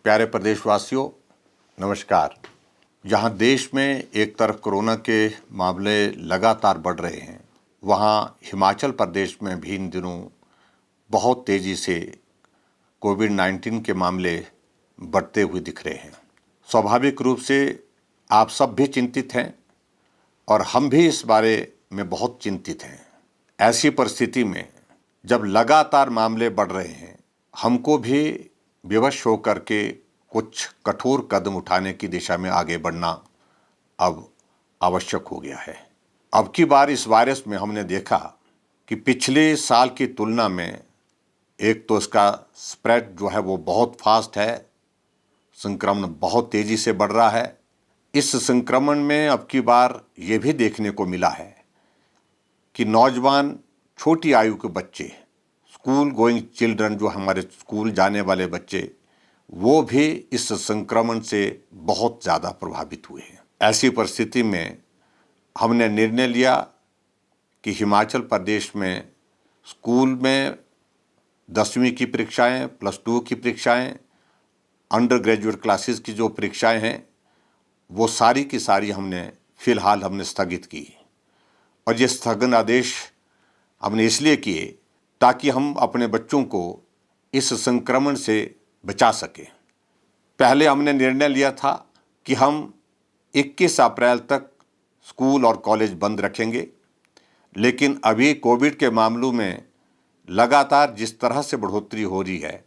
प्यारे प्रदेशवासियों, नमस्कार। जहां देश में एक तरफ कोरोना के मामले लगातार बढ़ रहे हैं, वहां हिमाचल प्रदेश में भी इन दिनों बहुत तेज़ी से कोविड-19 के मामले बढ़ते हुए दिख रहे हैं। स्वाभाविक रूप से आप सब भी चिंतित हैं और हम भी इस बारे में बहुत चिंतित हैं। ऐसी परिस्थिति में जब लगातार मामले बढ़ रहे हैं, हमको भी विवश होकर के कुछ कठोर कदम उठाने की दिशा में आगे बढ़ना अब आवश्यक हो गया है। अब की बार इस वायरस में हमने देखा कि पिछले साल की तुलना में एक तो इसका स्प्रेड जो है वो बहुत फास्ट है, संक्रमण बहुत तेज़ी से बढ़ रहा है। इस संक्रमण में अब की बार ये भी देखने को मिला है कि नौजवान, छोटी आयु के बच्चे, स्कूल गोइंग चिल्ड्रन, जो हमारे स्कूल जाने वाले बच्चे, वो भी इस संक्रमण से बहुत ज़्यादा प्रभावित हुए हैं। ऐसी परिस्थिति में हमने निर्णय लिया कि हिमाचल प्रदेश में स्कूल में 10वीं की परीक्षाएं, +2 की परीक्षाएं, अंडर ग्रेजुएट क्लासेस की जो परीक्षाएं हैं, वो सारी की सारी हमने स्थगित की। और ये स्थगन आदेश हमने इसलिए किए ताकि हम अपने बच्चों को इस संक्रमण से बचा सकें। पहले हमने निर्णय लिया था कि हम 21 अप्रैल तक स्कूल और कॉलेज बंद रखेंगे, लेकिन अभी कोविड के मामलों में लगातार जिस तरह से बढ़ोतरी हो रही है,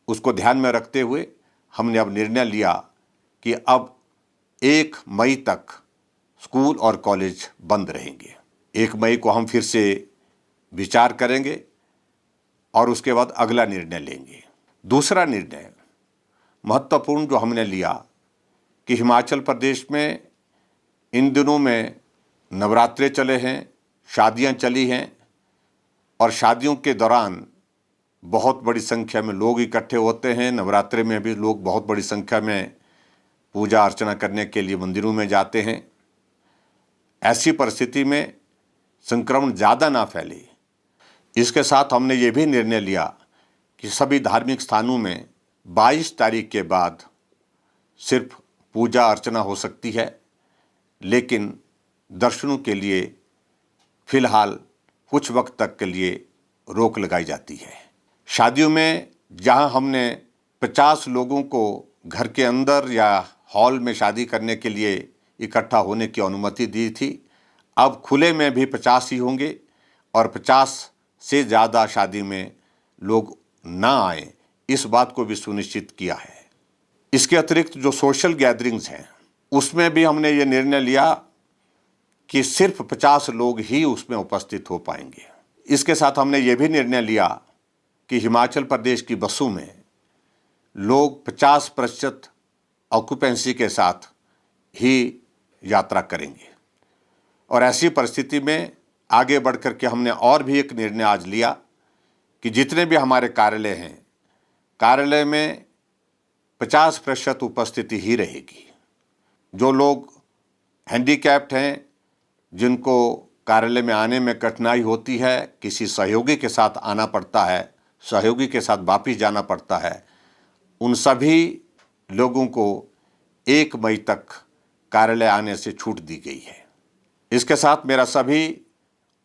उसको ध्यान में रखते हुए हमने अब निर्णय लिया कि अब 1 मई तक स्कूल और कॉलेज बंद रहेंगे। 1 मई को हम फिर से विचार करेंगे और उसके बाद अगला निर्णय लेंगे। दूसरा निर्णय महत्वपूर्ण जो हमने लिया कि हिमाचल प्रदेश में इन दिनों में नवरात्रे चले हैं, शादियां चली हैं, और शादियों के दौरान बहुत बड़ी संख्या में लोग इकट्ठे होते हैं। नवरात्रे में भी लोग बहुत बड़ी संख्या में पूजा अर्चना करने के लिए मंदिरों में जाते हैं। ऐसी परिस्थिति में संक्रमण ज़्यादा ना फैले, इसके साथ हमने ये भी निर्णय लिया कि सभी धार्मिक स्थानों में 22 तारीख के बाद सिर्फ पूजा अर्चना हो सकती है, लेकिन दर्शनों के लिए फ़िलहाल कुछ वक्त तक के लिए रोक लगाई जाती है। शादियों में जहां हमने 50 लोगों को घर के अंदर या हॉल में शादी करने के लिए इकट्ठा होने की अनुमति दी थी, अब खुले में भी 50 ही होंगे और 50 से ज़्यादा शादी में लोग ना आए, इस बात को भी सुनिश्चित किया है। इसके अतिरिक्त जो सोशल गैदरिंग्स हैं, उसमें भी हमने ये निर्णय लिया कि सिर्फ 50 लोग ही उसमें उपस्थित हो पाएंगे। इसके साथ हमने ये भी निर्णय लिया कि हिमाचल प्रदेश की बसों में लोग 50% ऑक्यूपेंसी के साथ ही यात्रा करेंगे। और ऐसी परिस्थिति में आगे बढ़ कर के हमने और भी एक निर्णय आज लिया कि जितने भी हमारे कार्यालय हैं, कार्यालय में 50% उपस्थिति ही रहेगी। जो लोग हैंडीकैप्ड हैं, जिनको कार्यालय में आने में कठिनाई होती है, किसी सहयोगी के साथ आना पड़ता है, सहयोगी के साथ वापस जाना पड़ता है, उन सभी लोगों को 1 मई तक कार्यालय आने से छूट दी गई है। इसके साथ मेरा सभी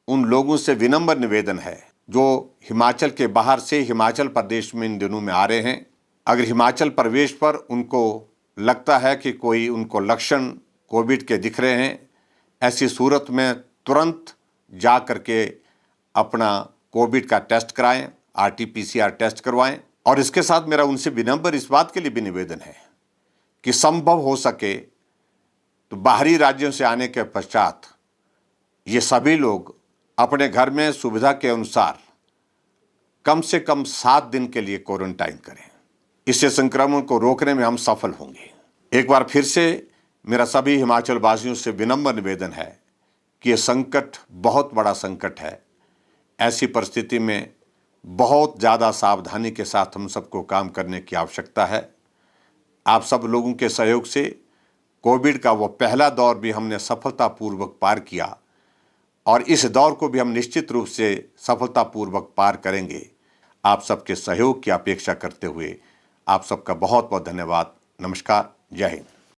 उन लोगों से विनम्र निवेदन है जो हिमाचल के बाहर से हिमाचल प्रदेश में इन दिनों में आ रहे हैं। अगर हिमाचल प्रवेश पर उनको लगता है कि कोई उनको लक्षण कोविड के दिख रहे हैं, ऐसी सूरत में तुरंत जा करके अपना कोविड का टेस्ट कराएं, RT-PCR टेस्ट करवाएं। और इसके साथ मेरा उनसे विनम्र इस बात के लिए भी निवेदन है कि संभव हो सके तो बाहरी राज्यों से आने के पश्चात ये सभी लोग अपने घर में सुविधा के अनुसार कम से कम 7 दिन के लिए क्वारंटाइन करें। इससे संक्रमण को रोकने में हम सफल होंगे। एक बार फिर से मेरा सभी हिमाचल वासियों से विनम्र निवेदन है कि ये संकट बहुत बड़ा संकट है। ऐसी परिस्थिति में बहुत ज़्यादा सावधानी के साथ हम सबको काम करने की आवश्यकता है। आप सब लोगों के सहयोग से कोविड का वो पहला दौर भी हमने सफलतापूर्वक पार किया और इस दौर को भी हम निश्चित रूप से सफलतापूर्वक पार करेंगे। आप सबके सहयोग की अपेक्षा करते हुए आप सबका बहुत बहुत धन्यवाद। नमस्कार। जय हिंद।